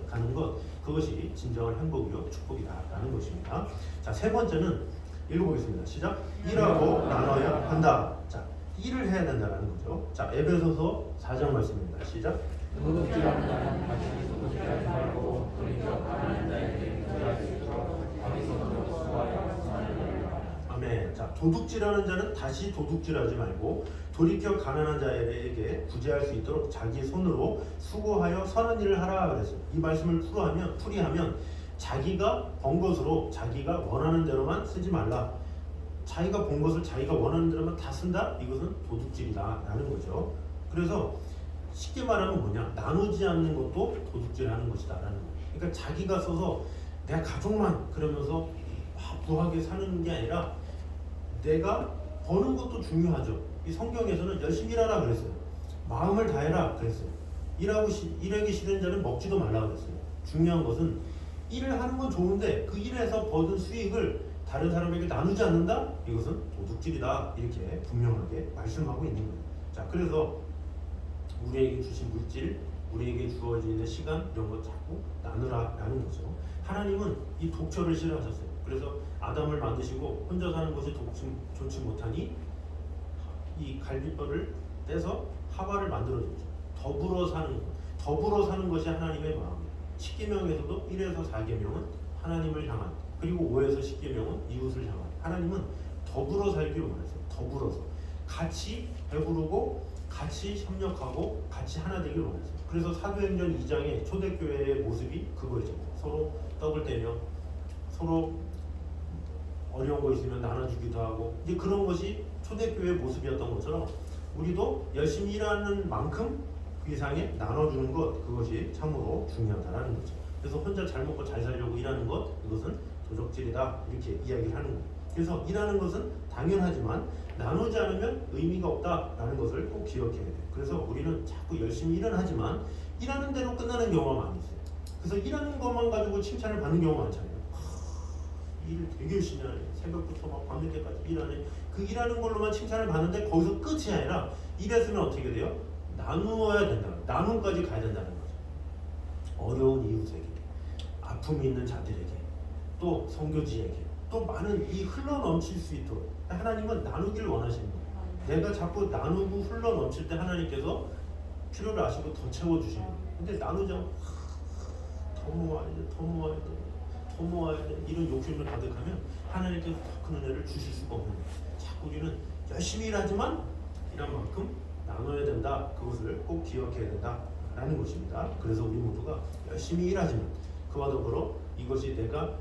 가는 것, 그것이 진정한 행복이요 축복이다라는 것입니다. 자, 세 번째는 읽어보겠습니다. 시작. 일하고 나눠야 한다. 자, 일을 해야 된다는 거죠. 자, 에베소서 4장 말씀입니다. 시작. 도둑질하는 자는 자신이 도둑질하지 말고 도리어 가난한 자에게 도달할 수 있도록 자기 손으로 수고하여 도둑질하는 자는 다시 도둑질하지 말고 돌이켜 가난한 자에게 구제할 수 있도록 자기 손으로 수고하여 선한 일을 하라 그랬어요. 이 말씀을 풀이하면 자기가 번 것으로 자기가 원하는 대로만 쓰지 말라. 자기가 본 것을 자기가 원하는 대로만 다 쓴다? 이것은 도둑질이다라는 거죠. 그래서 쉽게 말하면 뭐냐? 나누지 않는 것도 도둑질하는 것이다라는 거예요. 그러니까 자기가 써서 내가 가족만 그러면서 부하게 사는 게 아니라 내가 버는 것도 중요하죠. 이 성경에서는 열심히 일하라 그랬어요. 마음을 다해라 그랬어요. 일하기 싫은 자는 먹지도 말라 그랬어요. 중요한 것은 일을 하는 건 좋은데 그 일에서 버는 수익을 다른 사람에게 나누지 않는다? 이것은 도둑질이다. 이렇게 분명하게 말씀하고 있는 거예요. 자, 그래서 우리에게 주신 물질, 우리에게 주어지는 시간 이런 거 자꾸 나누라라는 거죠. 하나님은 이 독처를 싫어하셨어요. 그래서 아담을 만드시고 혼자 사는 것이 좋지 못하니 이 갈빗벌을 떼서 하와를 만들어줬죠. 더불어 사는 것이 하나님의 마음이에요. 10계명에서도 1에서 4계명은 하나님을 향한, 그리고 5에서 10계명은 이웃을 향한. 하나님은 더불어 살기로 원했어요. 더불어서 같이 배부르고 같이 협력하고 같이 하나 되기를 원했어요. 그래서 사도행전 2장의 초대교회의 모습이 그거죠. 서로 떡을 떼며 서로 어려운 거 있으면 나눠주기도 하고, 이제 그런 것이 초대교회의 모습이었던 것처럼 우리도 열심히 일하는 만큼 그 이상에 나눠주는 것, 그것이 참으로 중요하다는 거죠. 그래서 혼자 잘 먹고 잘 살려고 일하는 것, 이것은 도적질이다 이렇게 이야기를 하는 거예요. 그래서 일하는 것은 당연하지만 나누지 않으면 의미가 없다라는 것을 꼭 기억해야 돼요. 그래서 우리는 자꾸 열심히 일은 하지만 일하는 대로 끝나는 경우가 많이 있어요. 그래서 일하는 것만 가지고 칭찬을 받는 경우가 많잖아요. 일을 되게 열심히 하네. 새벽부터 막 밤늦게까지 일하네. 그 일하는 걸로만 칭찬을 받는데 거기서 끝이 아니라 일했으면 어떻게 돼요? 나누어야 된다. 나눔까지 가야 된다는 거죠. 어려운 이웃에게, 아픔이 있는 자들에게, 또 선교지에게, 또 많은 이 흘러 넘칠 수 있도록 하나님은 나누길 원하시는 거예요. 내가 자꾸 나누고 흘러 넘칠 때 하나님께서 필요를 아시고 더 채워주시는 거예요. 근데 나누지 않고 더 모아야 돼 이런 욕심을 가득하면 하나님께서 더 큰 은혜를 주실 수가 없는 거예요. 자꾸 우리는 열심히 일하지만 일한 만큼 나눠야 된다. 그것을 꼭 기억해야 된다라는 것입니다. 그래서 우리 모두가 열심히 일하지만 그와 더불어 이것이 내가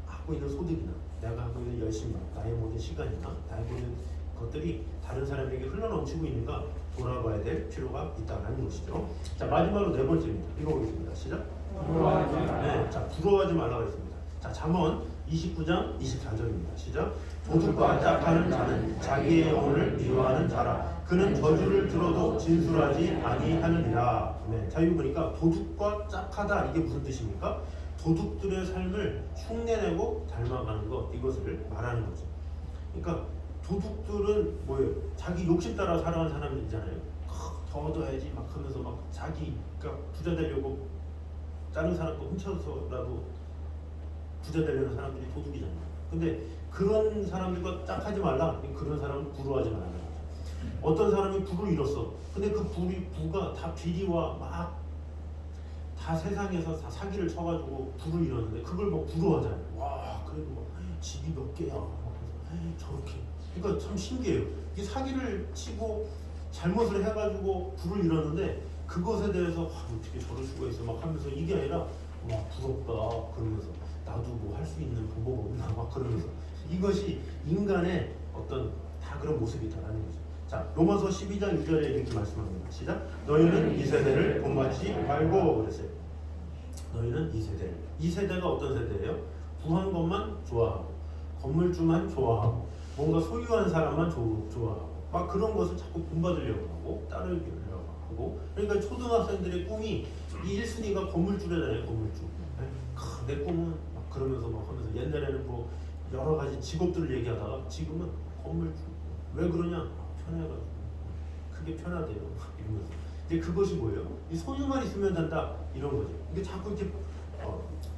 하고 있는 소득이나 내가 하고 있는 열심이나 나의 모든 시간이나 나의 모든 것들이 다른 사람에게 흘러넘치고 있는가 돌아봐야 될 필요가 있다는 것이죠. 자, 마지막으로 네 번째입니다. 읽어보겠습니다. 시작. 네, 자, 부러워하지 말라고 했습니다. 자, 잠언 29장 24절입니다. 시작. 도둑과 짝하는 자는 자기의 영혼을 미워하는 자라. 그는 저주를 들어도 진술하지 아니하느니라. 네, 자, 이거 보니까 도둑과 짝하다 이게 무슨 뜻입니까? 도둑들의 삶을 흉내내고 닮아가는 것, 이것을 말하는 거죠. 그러니까 도둑들은 뭐예요? 자기 욕심 따라 살아가는 사람들이잖아요. 더 얻어야지 막 하면서 막 자기가 부자 되려고 다른 사람 거 훔쳐서라도 부자 되려는 사람들이 도둑이잖아요. 근데 그런 사람들과 짝하지 말라. 그런 사람은 부러워하지 말라는 거죠. 어떤 사람이 부를 잃었어. 근데 그 부가 다 비리와 막 다 세상에서 다 사기를 쳐가지고 부를 잃었는데 그걸 막 부러워하잖아요. 와, 그래도 막 집이 몇 개야. 저렇게. 그러니까 참 신기해요. 이게 사기를 치고 잘못을 해가지고 부를 잃었는데 그것에 대해서 어떻게 저럴 수가 있어 막 하면서 이게 아니라 와 부럽다 그러면서 나도 뭐 할 수 있는 방법 없나 막 그러면서 이것이 인간의 어떤 다 그런 모습이다라는 거죠. 자, 로마서 12장 2절에 이렇게 말씀합니다. 시작. 너희는 이 세대를 본받지 말고 그랬어요. 너희는 이 세대가 어떤 세대예요? 부한 것만 좋아하고 건물주만 좋아하고 뭔가 소유한 사람만 좋아하고 막 그런 것을 자꾸 본받으려고 하고 따르려고 하고. 그러니까 초등학생들의 꿈이 이 1순위가 건물주래잖아요. 건물주. 내 꿈은 막 그러면서 막 하면서 옛날에는 뭐 여러 가지 직업들을 얘기하다가 지금은 건물주. 왜 그러냐? 편해가지고 그게 편하대요. 이러면서. 근데 그것이 뭐예요? 이 소유만 있으면 된다 이런 거죠. 이게 자꾸 이렇게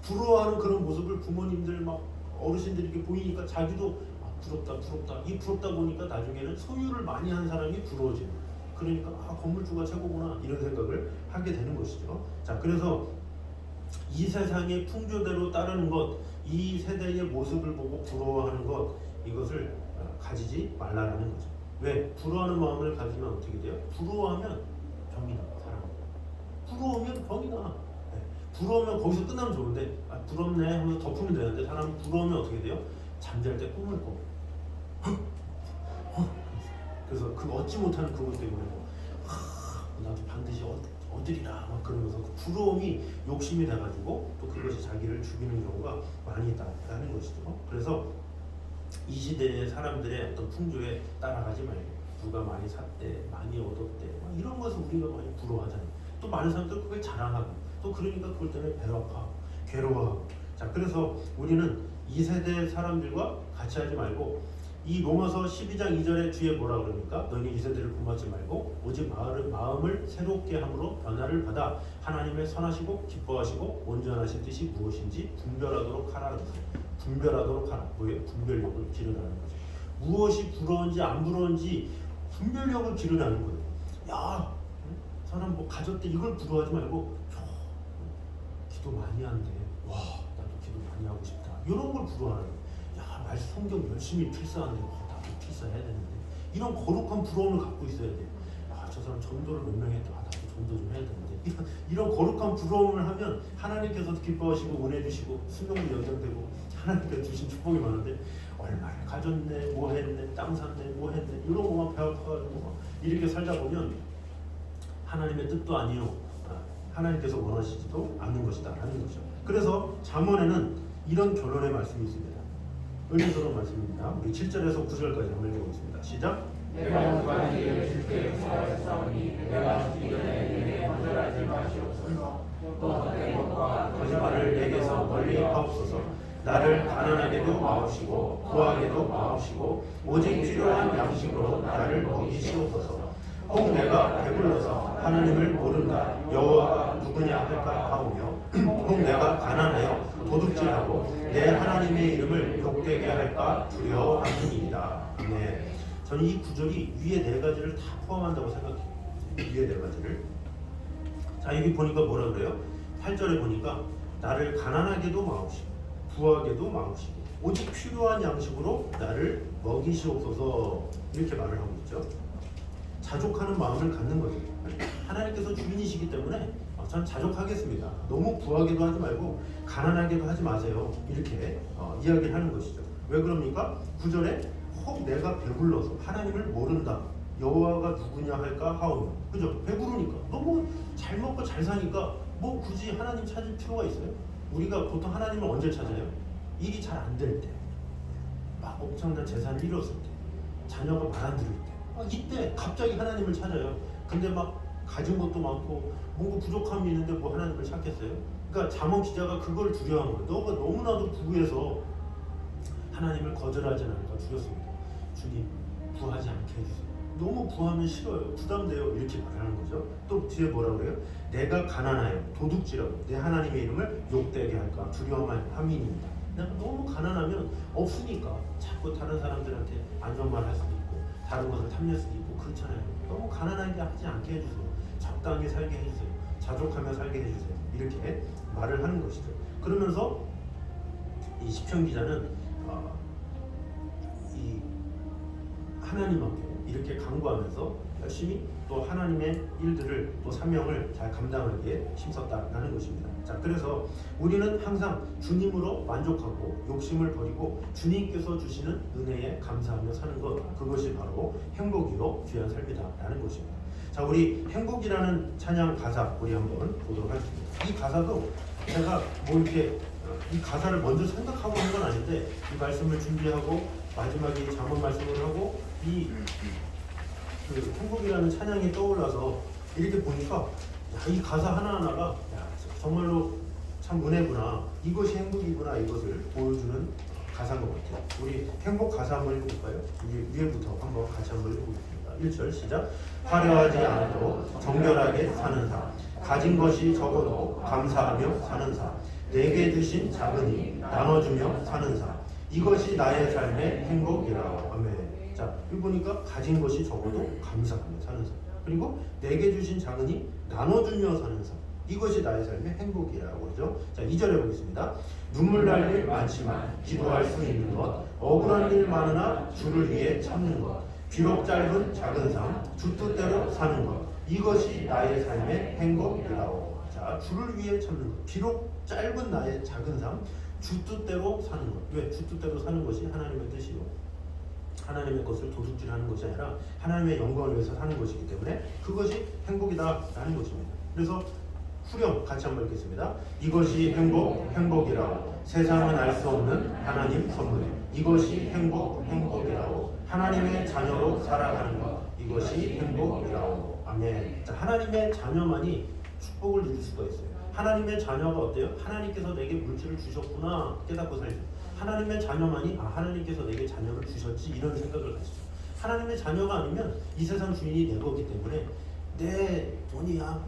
부러워하는 그런 모습을 부모님들 막 어르신들이 이렇게 보이니까 자기도 부럽다. 이 부럽다 보니까 나중에는 소유를 많이 한 사람이 부러워지는 거예요. 그러니까 건물주가 최고구나 이런 생각을 하게 되는 것이죠. 자, 그래서 이 세상의 풍조대로 따르는 것, 이 세대의 모습을 보고 부러워하는 것, 이것을 가지지 말라라는 거죠. 왜? 부러워하는 마음을 가지면 어떻게 돼요? 부러워하면 병이 나. 사람. 부러우면 병이 나. 네. 부러우면 거기서 끝나면 좋은데 부럽네 하면서 덮으면 되는데 사람이 부러우면 어떻게 돼요? 잠잘 때 꿈을 꿔. 그래서 그 얻지 못하는 그것 때문에 나도 반드시 얻으리라 막 그러면서 그 부러움이 욕심이 돼가지고 또 그것이 자기를 죽이는 경우가 많이 있다라는 것이죠. 그래서 이 시대의 사람들의 어떤 풍조에 따라가지 말고 누가 많이 샀대, 많이 얻었대 막 이런 것을 우리가 많이 부러워하잖아요. 또 많은 사람들 그걸 자랑하고 또 그러니까 그것 때문에 배고파하고 괴로워하고. 자, 그래서 우리는 이 세대 사람들과 같이 하지 말고 이 로마서 12장 2절에 주에 뭐라 그러니까 너희 이 세대를 본받지 말고 오직 마음을 새롭게 함으로 변화를 받아 하나님의 선하시고 기뻐하시고 온전하신 뜻이 무엇인지 분별하도록 하라는 거예요. 분별하도록 하라. 뭐예요? 분별력을 기르라는 거죠. 무엇이 부러운지 안 부러운지 분별력을 기르라는 거예요. 야, 사람 뭐 가졌대 이걸 부러워하지 말고 기도 많이 한대. 와, 나도 기도 많이 하고 싶다. 이런 걸 부러워하는 거예요. 야, 말씀 성경 열심히 필사하는데 나도 필사해야 되는데 이런 거룩한 부러움을 갖고 있어야 돼. 아, 저 사람 전도를 몇 명 했다. 나도 전도 좀 해야 되는데 이런 거룩한 부러움을 하면 하나님께서도 기뻐하시고 은혜 주시고 수명도 연장되고 하나님께서 주신 축복이 많은데 얼마를 가졌네, 뭐 했네, 땅 샀네, 뭐 했네 이런 거만 배워가지고 이렇게 살다 보면 하나님의 뜻도 아니요 하나님께서 원하시지도 않는 것이다 라는 거죠. 그래서 잠언에는 이런 결론의 말씀이 있습니다. 은혜스러운 말씀입니다. 우리 7절에서 9절까지 한번 읽어보겠습니다. 시작. 내가 두 가지 일을 주께 용서하였사오니 내가 죽기 전에 내게 거절하지 마시옵소서. 또 헛된 것과 거짓말을 내게서 멀리 하옵소서. 나를 가난하게도 마옵시고 부하게도 마옵시고 오직 필요한 양식으로 나를 먹이시옵소서. 혹 내가 배불러서 하나님을 모른다 여호와가 누구냐 할까 하오며 혹 내가 가난하여 도둑질하고 내 하나님의 이름을 욕되게 할까 두려워함이니이다. 네. 저는 이 구절이 위에 네 가지를 다 포함한다고 생각해요. 위에 네 가지를. 자, 여기 보니까 뭐라 그래요? 8절에 보니까 나를 가난하게도 마옵시고 부하게도 마옵시고 오직 필요한 양식으로 나를 먹이시옵소서 이렇게 말을 하고 있죠. 자족하는 마음을 갖는 거죠. 하나님께서 주인이시기 때문에 전 자족하겠습니다. 너무 부하게도 하지 말고 가난하게도 하지 마세요. 이렇게 이야기를 하는 것이죠. 왜 그럽니까? 9절에 혹 내가 배불러서 하나님을 모른다 여호와가 누구냐 할까 하오며 그죠? 배부르니까 너무 잘 먹고 잘 사니까 뭐 굳이 하나님 찾을 필요가 있어요? 우리가 보통 하나님을 언제 찾아요? 일이 잘 안 될 때, 막 엄청난 재산을 잃었을 때, 자녀가 말 안 들을 때 이때 갑자기 하나님을 찾아요. 근데 막 가진 것도 많고 뭔가 부족함이 있는데 뭐 하나님을 찾겠어요? 그러니까 잠언 기자가 그걸 두려워한 거예요. 너가 너무나도 부유해서 하나님을 거절하지 않을까 두렵습니다. 주님 부하지 않게 해주세요. 너무 부하면 싫어요. 부담돼요. 이렇게 말하는 거죠. 또 뒤에 뭐라 그래요? 내가 가난하여 도둑질하고 내 하나님의 이름을 욕되게 할까 두려움함이니이다. 내가 너무 가난하면 없으니까 자꾸 다른 사람들한테 안 좋은 말 할 수도 있고 다른 것을 탐낼 수도 있고 그렇잖아요. 너무 가난하게 하지 않게 해주세요. 적당히 살게 해주세요. 자족하며 살게 해주세요. 이렇게 말을 하는 것이죠. 그러면서 이 시편 기자는 이 하나님 앞에 이렇게 간구하면서 열심히 또 하나님의 일들을 또 사명을 잘 감당하기에 힘썼다라는 것입니다. 자, 그래서 우리는 항상 주님으로 만족하고 욕심을 버리고 주님께서 주시는 은혜에 감사하며 사는 것, 그것이 바로 행복이요 귀한 삶이다라는 것입니다. 자, 우리 행복이라는 찬양 가사 우리 한번 보도록 하겠습니다. 이 가사도 제가 뭐 이렇게 이 가사를 먼저 생각하고 한 건 아닌데 이 말씀을 준비하고 마지막에 잠언 말씀을 하고 그 행복이라는 찬양이 떠올라서 이렇게 보니까 이 가사 하나하나가 정말로 참 은혜구나, 이것이 행복이구나, 이것을 보여주는 가사인 것 같아요. 우리 행복 가사 한번 읽어볼까요? 위에부터 한번 같이 한번 읽어보겠습니다. 1절 시작. 화려하지 않아도 정결하게 사는 사, 가진 것이 적어도 감사하며 사는 사, 내게 주신 작으니 나눠주며 사는 사, 이것이 나의 삶의 행복이라. 아멘. 자, 여기 보니까 가진 것이 적어도 감사하며 사는 사, 그리고 내게 주신 작으니 나눠주며 사는 사, 이것이 나의 삶의 행복이라고 하죠. 자, 2절에 보겠습니다. 눈물 날 일 많지만 기도할 수 있는 것, 억울한 일 많으나 주를 위해 참는 것, 비록 짧은 작은 삶, 주 뜻대로 사는 것, 이것이 나의 삶의 행복이라고. 자, 주를 위해 참는 것, 비록 짧은 나의 작은 삶, 주 뜻대로 사는 것. 왜? 주 뜻대로 사는 것이 하나님의 뜻이고 하나님의 것을 도둑질하는 것이 아니라 하나님의 영광을 위해서 사는 것이기 때문에 그것이 행복이다라는 것입니다. 그래서 후렴 같이 한번 읽겠습니다. 이것이 행복이라고. 세상은 알 수 없는 하나님 선물. 이것이 행복이라고. 하나님의 자녀로 살아가는 것. 이것이 행복이라고. 아멘. 자, 하나님의 자녀만이 축복을 누릴 수가 있어요. 하나님의 자녀가 어때요? 하나님께서 내게 물질을 주셨구나 깨닫고 살죠. 하나님의 자녀만이 하나님께서 내게 자녀를 주셨지 이런 생각을 가지죠. 하나님의 자녀가 아니면 이 세상 주인이 내 거기 때문에 내 돈이야,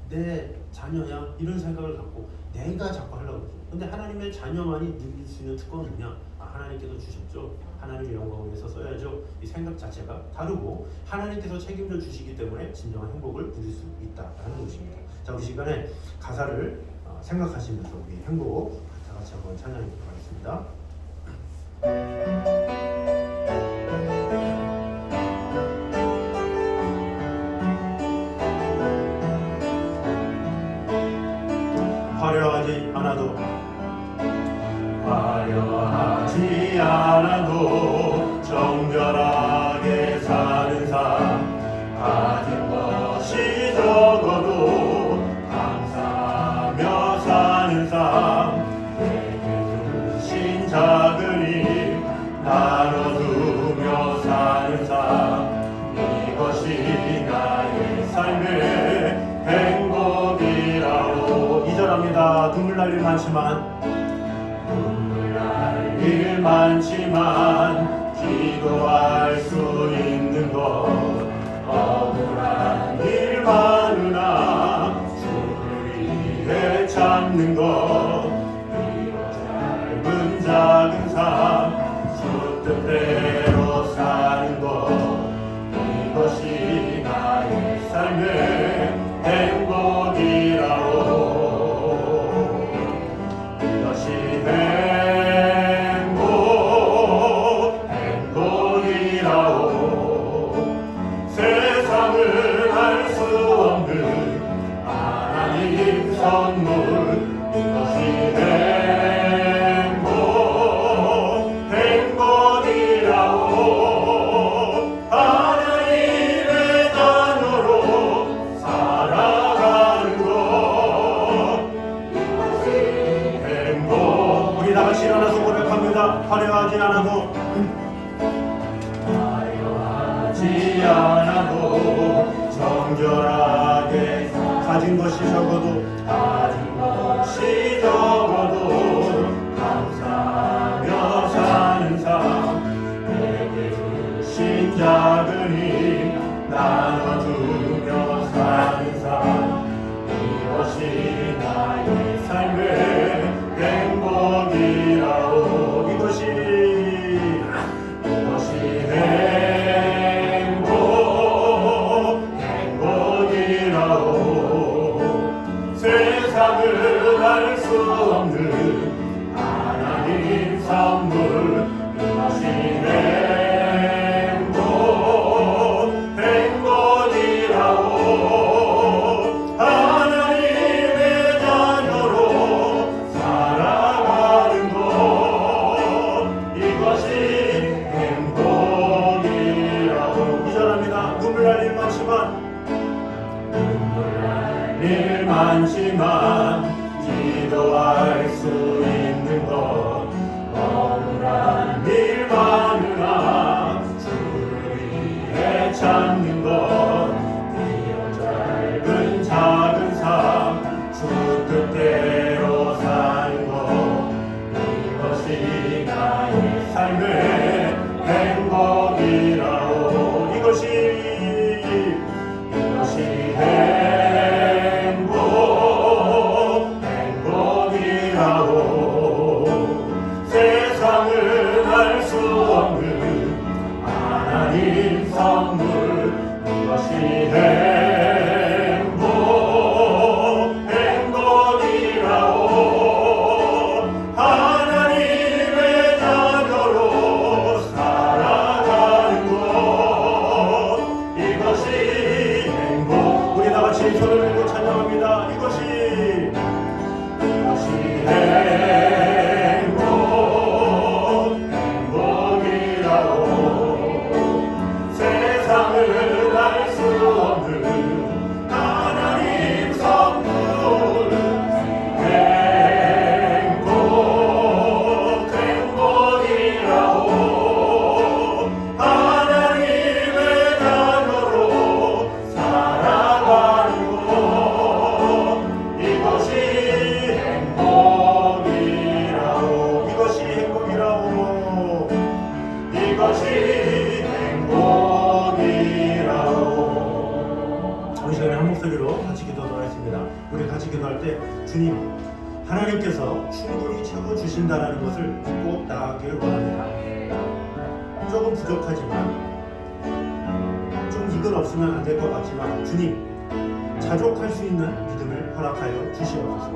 내 자녀야 이런 생각을 갖고 내가 자꾸 하려고 그러죠. 근데 하나님의 자녀만이 누릴 수 있는 특권은 뭐냐? 하나님께서 주셨죠. 하나님의 영광을 위해서 써야죠. 이 생각 자체가 다르고 하나님께서 책임져 주시기 때문에 진정한 행복을 누릴 수 있다라는 것입니다. 자, 우리 시간에 가사를 생각하시면서 우리 행복 다 같이 한번 찬양해 보도록 하겠습니다. 화려하지 않아도 정결하게 사는 삶, 가진 것이 적어도 감사하며 사는 삶, 내게 주신 작은 일 나눠주며 사는 삶, 이것이 나의 삶의 행복이라고. 2절 합니다. 눈물 날 일 많지만 기도할 수 있는 것, 억울한 일 많으나 주를 위해 참는 것, 비록 짧은 작은 삶, 주 뜻대로 사는 것, 이것이 나의 삶의 행복이라고. 이것이 세상을 알 수 없는 하나님 선물, 이것이 행복이라고. 하나님의 자녀로 살아가는 것, 이것이 행복. 우리 다 같이 일어나서 고백합니다. 화려하지 않아도 정결하게 가진 것이 적어도 감사하며 사는 삶, 내게 주신 작은 힘 나눠주며 사는 삶, 이것이 나의 삶의 행복이라고. 이것이 세상을 알 수 없는 하나님 선물, 이것이 행복이라고. 하나님의 자녀로 살아가는 것, 이것이 행복이라고. 기절합니다. 눈물 날 일 많지만 기도할 수 있는 것, 억울한 일 많으나 주를 위해 참는 것, 비록 짧은 작은 삶, 주 뜻대로 사는 것, 이것이 나의 삶의 행복이라고. 이것이 행복이라고. 함께 주님 하나님께서 충분히 채워 주신다라는 것을 믿고 나아가길 원합니다. 조금 부족하지만 좀 이건 없으면 안 될 것 같지만 주님 자족할 수 있는 믿음을 허락하여 주시옵소서.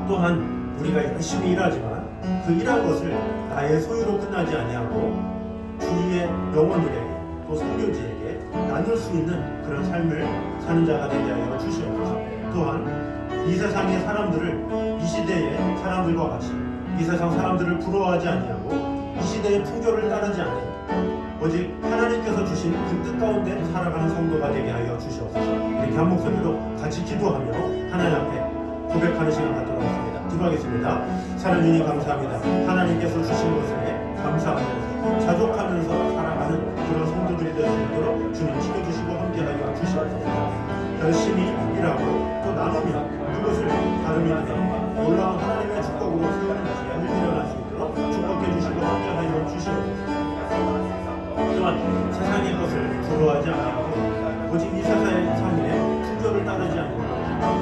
또한 우리가 열심히 일하지만 그 일한 것을 나의 소유로 끝나지 아니하고 주위의 영혼들에게 또 성교지에게 나눌 수 있는 그런 삶을 사는 자가 되게 하여 주시옵소서. 또한 이 세상의 사람들을 이 시대의 사람들과 같이 이 세상 사람들을 부러워하지 아니하고 이 시대의 풍조를 따르지 아니하고 오직 하나님께서 주신 그 뜻 가운데 살아가는 성도가 되게 하여 주시옵소서. 이렇게 한 목소리로 같이 기도하며 하나님 앞에 고백하는 시간 갖도록 하겠습니다. 기도하겠습니다. 사랑하는 주님 감사합니다. 하나님께서 주신 것에 감사하면서 자족하면서 살아가는 그런 성도들이 될 수 있도록 주님 지켜주시고 함께하여 주시옵소서. 열심히 일하고 또 나누며 그것을 다른 이들에게 놀라운 하나님의 축복으로 세우는 기회를 일어날 수 있도록 축복해 주시고 함께하여 주시옵소서. 또한 세상의 것을 부러워하지 않고 오직 이 세상의 풍조를 따르지 않고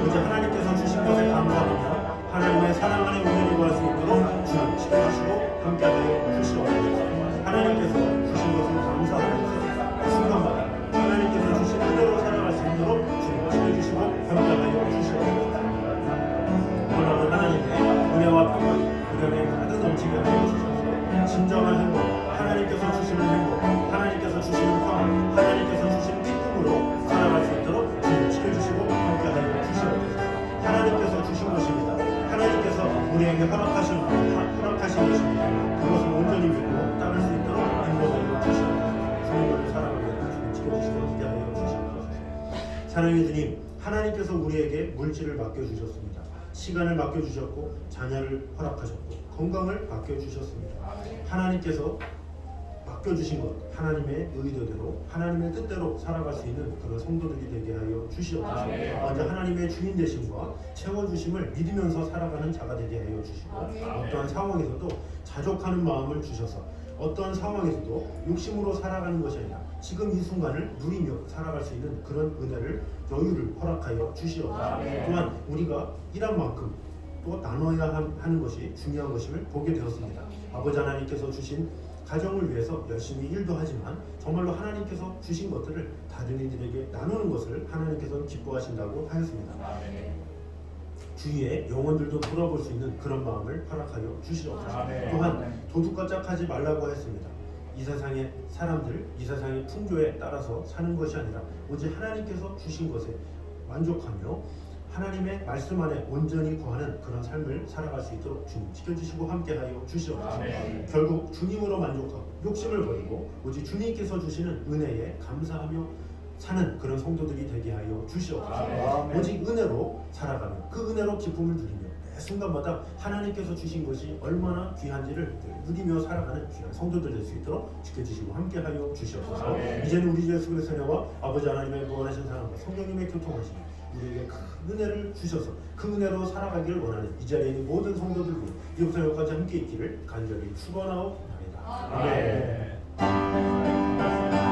오직 하나님께서 주신 것에 감사하며 하나님의 사랑 안에 온전히 구할 수 있도록 주님 지켜주시고 함께하여 주시옵소서. 하나님께서 주신 것을 감사하면서 순간마다 하나님께서 주신 그대로 살아갈 수 있도록 주님 지켜주시고 함께하여 주시옵소서. 놀라운 하나님의 은혜와 평강 우리 안에 가득 넘치게 하여 주셔서 진정한 행복, 하나님께서 주시는 행복, 하나님께서 주시는 평안, 하나님께서 주시는 기쁨으로 살아갈 수 있도록 주님 지켜주시고 함께하여 주시옵소서. 하나님께서 주신 것입니다. 하나님께서 우리에게 허락하신 것입니다. 그것을 온전히 믿고 따를 수 있도록 인도하여 주시옵소서. 주님을 사랑하며 주님 지켜주시고 함께하여 주시옵소서. 사랑의 주님, 하나님께서 우리에게 물질을 맡겨주셨습니다. 시간을 맡겨주셨고 자녀를 허락하셨고 건강을 맡겨주셨습니다. 하나님께서 맡겨주신 것 하나님의 의도대로 하나님의 뜻대로 살아갈 수 있는 그런 성도들이 되게 하여 주시옵소서. 먼저 하나님의 주인 되심과 채워주심을 믿으면서 살아가는 자가 되게 하여 주시고 어떠한 상황에서도 자족하는 마음을 주셔서 어떠한 상황에서도 욕심으로 살아가는 것이 아니라 지금 이 순간을 누리며 살아갈 수 있는 그런 은혜를 여유를 허락하여 주시옵소서. 또한 우리가 일한 만큼 또 나눠야 하는 것이 중요한 것임을 보게 되었습니다. 아버지 하나님께서 주신 가정을 위해서 열심히 일도 하지만 정말로 하나님께서 주신 것들을 다른 이들에게 나누는 것을 하나님께서 기뻐하신다고 하였습니다. 주위의 영혼들도 돌아볼 수 있는 그런 마음을 허락하여 주시옵소서. 또한 도둑과 짝하지 말라고 했습니다. 이 세상의 사람들, 이 세상의 풍조에 따라서 사는 것이 아니라 오직 하나님께서 주신 것에 만족하며 하나님의 말씀 안에 온전히 거하는 그런 삶을 살아갈 수 있도록 주님 지켜주시고 함께하여 주시옵소서. 결국 주님으로 만족하고 욕심을 버리고 오직 주님께서 주시는 은혜에 감사하며 사는 그런 성도들이 되게 하여 주시옵소서. 오직 은혜로 살아가며 그 은혜로 기쁨을 누리며 매 순간마다 하나님께서 주신 것이 얼마나 귀한지를 누리며 살아가는 귀한 성도들 될 수 있도록 지켜주시고 함께하여 주시옵소서. 이제는 우리 주 예수 그리스도의 은혜와 아버지 하나님의 무한하신 사랑과 성령님의 교통하심이 우리에게 큰 은혜를 주셔서 그 은혜로 살아가기를 원하는 이 자리에 있는 모든 성도들과 이부터 여기까지 함께 있기를 간절히 축원하옵나이다. 아멘.